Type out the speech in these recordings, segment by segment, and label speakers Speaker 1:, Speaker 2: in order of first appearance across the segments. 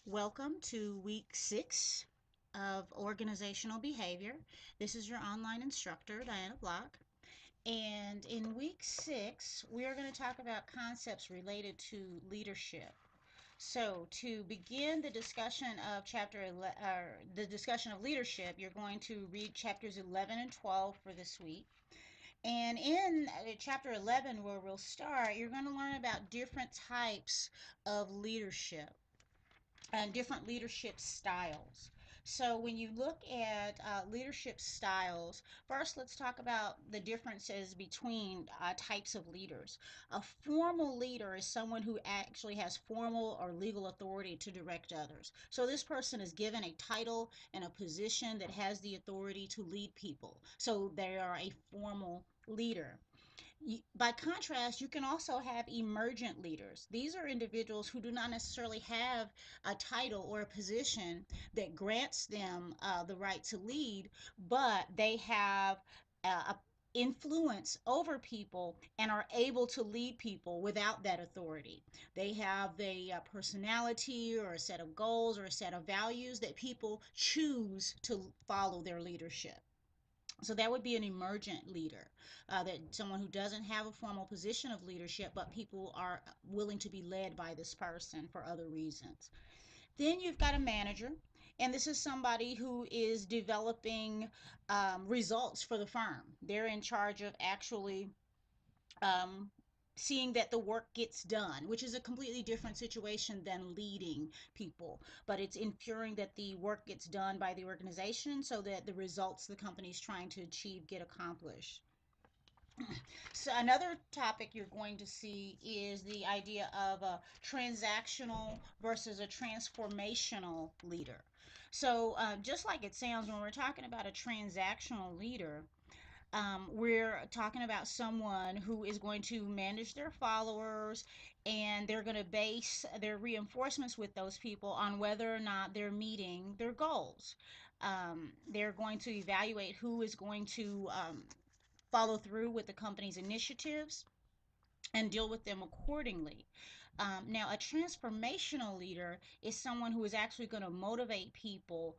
Speaker 1: Welcome to week 6 of organizational behavior. This is your online instructor, Diana Block. And in week 6, we are going to talk about concepts related to leadership. So, to begin the discussion of the discussion of leadership, you're going to read chapters 11 and 12 for this week. And in chapter 11, where we'll start, you're going to learn about different types of leadership and different leadership styles. So when you look at leadership styles, first let's talk about the differences between types of leaders. A formal leader is someone who actually has formal or legal authority to direct others. So this person is given a title and a position that has the authority to lead people. So they are a formal leader. By contrast, you can also have emergent leaders. These are individuals who do not necessarily have a title or a position that grants them the right to lead, but they have a influence over people and are able to lead people without that authority. They have a personality or a set of goals or a set of values that people choose to follow their leadership. So that would be an emergent leader, that someone who doesn't have a formal position of leadership, but people are willing to be led by this person for other reasons. Then you've got a manager, and this is somebody who is developing results for the firm. They're in charge of actually um, seeing that the work gets done, which is a completely different situation than leading people. But it's ensuring that the work gets done by the organization so that the results the company is trying to achieve get accomplished. So another topic you're going to see is the idea of a transactional versus a transformational leader. So just like it sounds, when we're talking about a transactional leader, we're talking about someone who is going to manage their followers, and they're going to base their reinforcements with those people on whether or not they're meeting their goals. They're going to evaluate who is going to follow through with the company's initiatives and deal with them accordingly. Now, a transformational leader is someone who is actually going to motivate people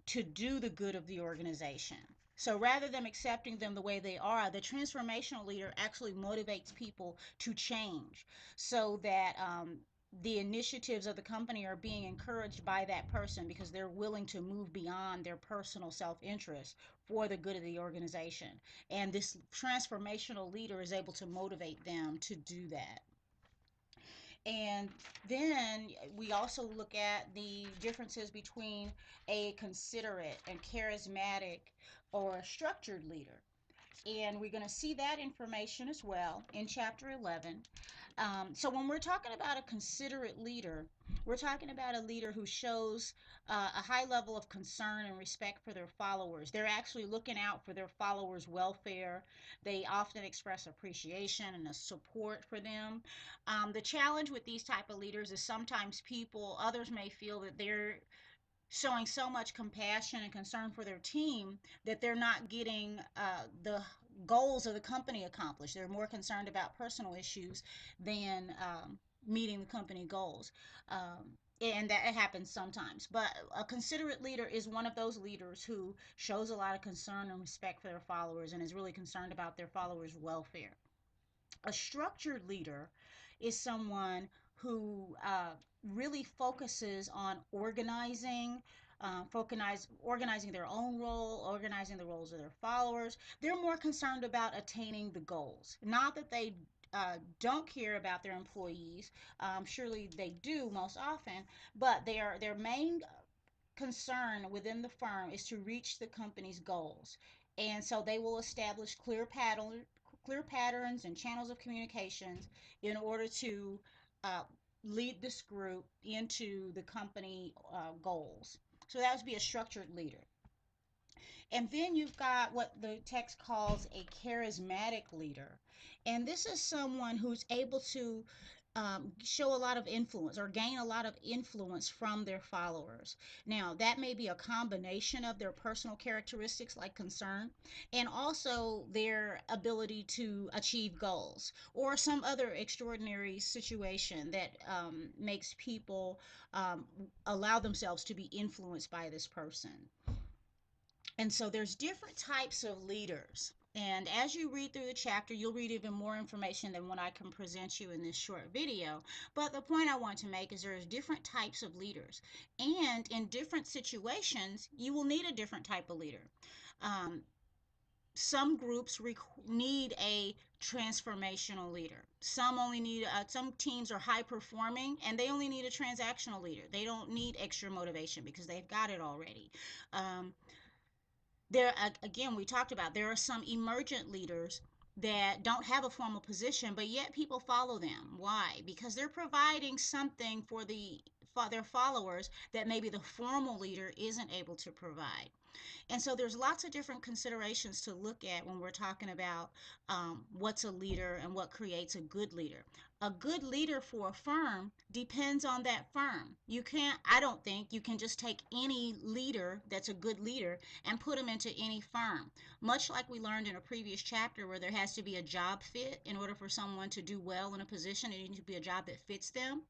Speaker 1: to do the good of the organization. So rather than accepting them the way they are, the transformational leader actually motivates people to change so that the initiatives of the company are being encouraged by that person because they're willing to move beyond their personal self-interest for the good of the organization. And this transformational leader is able to motivate them to do that. And then we also look at the differences between a considerate and charismatic or a structured leader. And we're going to see that information as well in chapter 11. So when we're talking about a considerate leader, we're talking about a leader who shows a high level of concern and respect for their followers. They're actually looking out for their followers' welfare. They often express appreciation and a support for them. The challenge with these type of leaders is sometimes others may feel that they're showing so much compassion and concern for their team that they're not getting the goals of the company accomplished. They're more concerned about personal issues than meeting the company goals. And that happens sometimes. But a considerate leader is one of those leaders who shows a lot of concern and respect for their followers and is really concerned about their followers' welfare. A structured leader is someone who really focuses on organizing their own role, organizing the roles of their followers. They're more concerned about attaining the goals. Not that they don't care about their employees. Surely they do most often, but their main concern within the firm is to reach the company's goals. And so they will establish clear patterns and channels of communications in order to uh, lead this group into the company goals. So that would be a structured leader. And then you've got what the text calls a charismatic leader. And this is someone who's able to show a lot of influence or gain a lot of influence from their followers. Now, that may be a combination of their personal characteristics like concern and also their ability to achieve goals or some other extraordinary situation that makes people allow themselves to be influenced by this person. And so there's different types of leaders. And as you read through the chapter, you'll read even more information than what I can present you in this short video. But the point I want to make is there's different types of leaders. And in different situations, you will need a different type of leader. Um, some groups need a transformational leader. Some teams are high performing and they only need a transactional leader. They don't need extra motivation because they've got it already. Um, there again, we talked about there are some emergent leaders that don't have a formal position but yet people follow them. Why? Because they're providing something for their followers that maybe the formal leader isn't able to provide. And so there's lots of different considerations to look at when we're talking about what's a leader and what creates a good leader. A good leader for a firm depends on that firm. You can't, I don't think you can just take any leader that's a good leader and put them into any firm. Much like we learned in a previous chapter where there has to be a job fit in order for someone to do well in a position, it needs to be a job that fits them.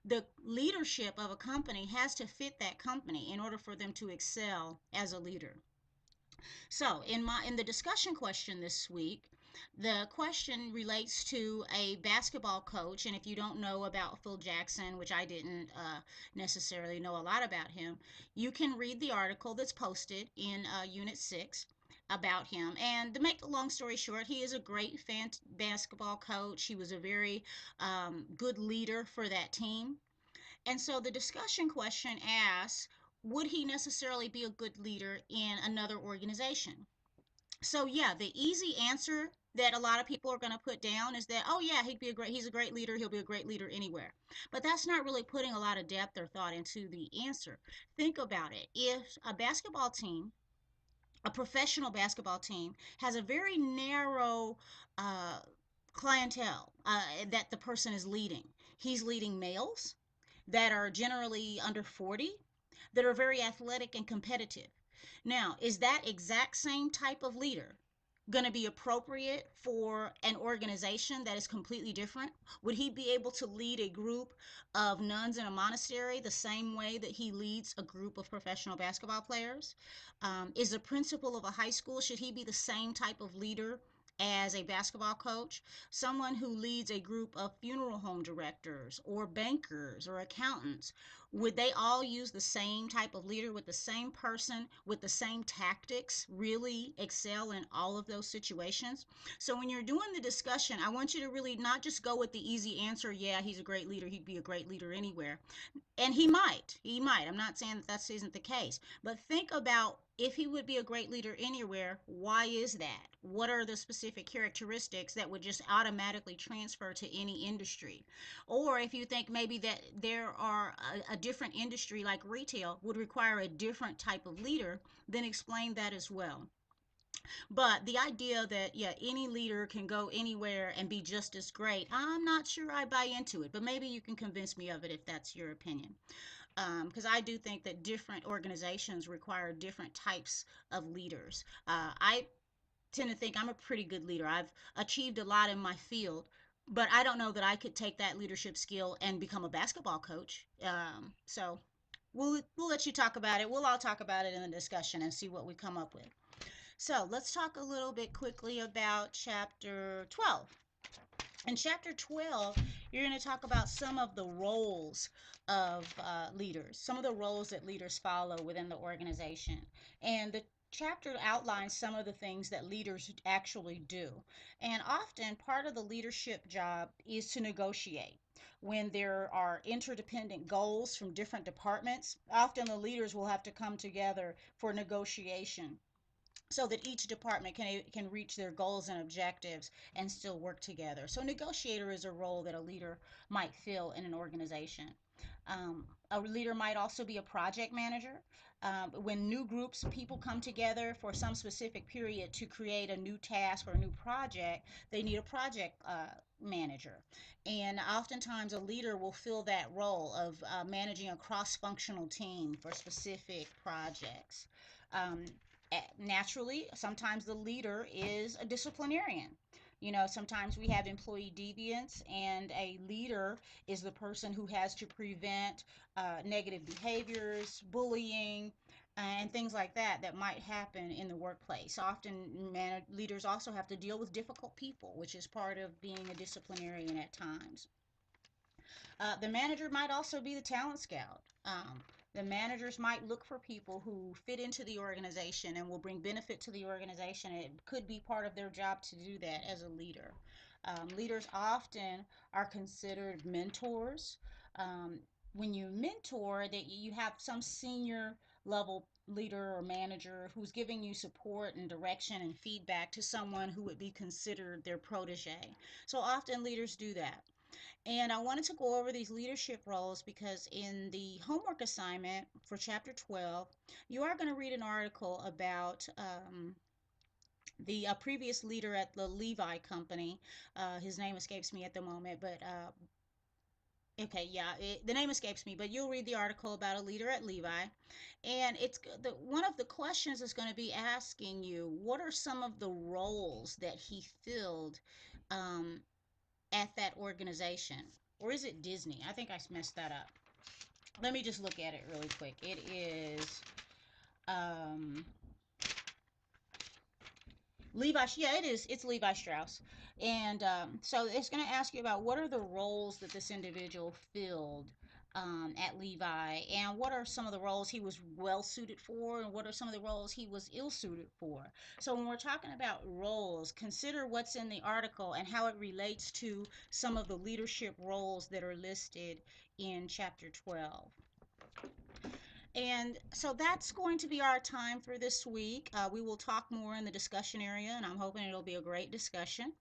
Speaker 1: The leadership of a company has to fit that company in order for them to excel as a leader. So, in the discussion question this week, the question relates to a basketball coach, and if you don't know about Phil Jackson, which I didn't necessarily know a lot about him, you can read the article that's posted in Unit 6 about him. And to make the long story short, he is a great basketball coach. He was a very good leader for that team. And so the discussion question asks, would he necessarily be a good leader in another organization? So yeah, the easy answer that a lot of people are going to put down is that, oh yeah, he's a great leader, he'll be a great leader anywhere. But that's not really putting a lot of depth or thought into the answer. Think about it. If a basketball team, a professional basketball team, has a very narrow uh, clientele that the person is leading, he's leading males that are generally under 40 that are very athletic and competitive. Now, is that exact same type of leader going to be appropriate for an organization that is completely different? Would he be able to lead a group of nuns in a monastery the same way that he leads a group of professional basketball players? Is the principal of a high school, should he be the same type of leader as a basketball coach? Someone who leads a group of funeral home directors or bankers or accountants, would they all use the same type of leader with the same person with the same tactics really excel in all of those situations? So when you're doing the discussion, I want you to really not just go with the easy answer, yeah, he's a great leader, he'd be a great leader anywhere. And he might, I'm not saying that isn't the case, but think about if he would be a great leader anywhere, why is that? What are the specific characteristics that would just automatically transfer to any industry? Or if you think maybe that there are a different industry like retail would require a different type of leader, then explain that as well. But the idea that, yeah, any leader can go anywhere and be just as great, I'm not sure I buy into it, but maybe you can convince me of it if that's your opinion. Because I do think that different organizations require different types of leaders. I tend to think I'm a pretty good leader. I've achieved a lot in my field, but I don't know that I could take that leadership skill and become a basketball coach. So we'll let you talk about it. We'll all talk about it in the discussion and see what we come up with. So let's talk a little bit quickly about chapter 12. In chapter 12, you're going to talk about some of the roles of leaders, some of the roles that leaders follow within the organization. And the chapter outlines some of the things that leaders actually do. And often, part of the leadership job is to negotiate. When there are interdependent goals from different departments, often the leaders will have to come together for negotiation so that each department can reach their goals and objectives and still work together. So negotiator is a role that a leader might fill in an organization. A leader might also be a project manager. When new groups, people come together for some specific period to create a new task or a new project, they need a project manager. And oftentimes, a leader will fill that role of managing a cross functional team for specific projects. Um, Naturally, sometimes the leader is a disciplinarian. You know, sometimes we have employee deviance, and a leader is the person who has to prevent negative behaviors, bullying, and things like that that might happen in the workplace. Often, leaders also have to deal with difficult people, which is part of being a disciplinarian at times. The manager might also be the talent scout. The managers might look for people who fit into the organization and will bring benefit to the organization. It could be part of their job to do that as a leader. Leaders often are considered mentors. Um, when you mentor, that you have some senior level leader or manager who's giving you support and direction and feedback to someone who would be considered their protege. So often leaders do that. And I wanted to go over these leadership roles because in the homework assignment for chapter 12, you are going to read an article about the previous leader at the Levi company. His name escapes me at the moment, but okay, yeah, the name escapes me, but you'll read the article about a leader at Levi. And one of the questions is going to be asking you what are some of the roles that he filled um, at that organization. Or is it Disney? I think I messed that up. Let me just look at it really quick. It is um, Levi. Yeah, it is. It's Levi Strauss. And so it's going to ask you about what are the roles that this individual filled at Levi, and what are some of the roles he was well suited for, and what are some of the roles he was ill suited for. So when we're talking about roles, consider what's in the article and how it relates to some of the leadership roles that are listed in chapter 12. And so that's going to be our time for this week. We will talk more in the discussion area, and I'm hoping it'll be a great discussion.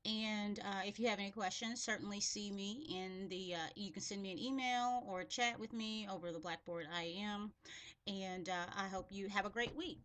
Speaker 1: And if you have any questions, certainly see me in the, you can send me an email or chat with me over the Blackboard IM. And I hope you have a great week.